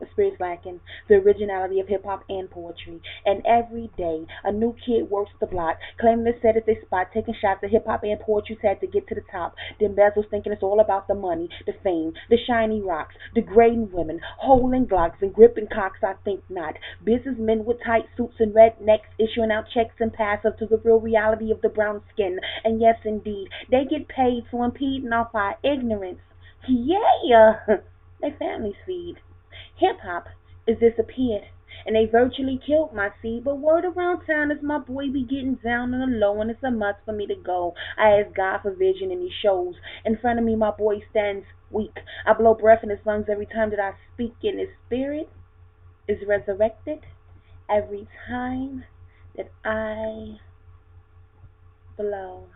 The spirit's lacking the originality of hip hop and poetry. And every day, a new kid works the block, claiming to set at their spot, taking shots at hip hop and poetry had to get to the top. The embezzles thinking it's all about the money, the fame, the shiny rocks, degrading women, holding glocks and gripping cocks. I think not. Businessmen with tight suits and red necks issuing out checks and passive to the real reality of the brown skin. And yes, indeed, they get paid for impeding off our ignorance. Yeah, they families feed. Hip hop is disappeared, and they virtually killed my seed. But word around town is my boy be getting down on the low, and it's a must for me to go. I ask God for vision, and He shows. In front of me, my boy stands weak. I blow breath in his lungs every time that I speak, and his spirit is resurrected every time that I blow.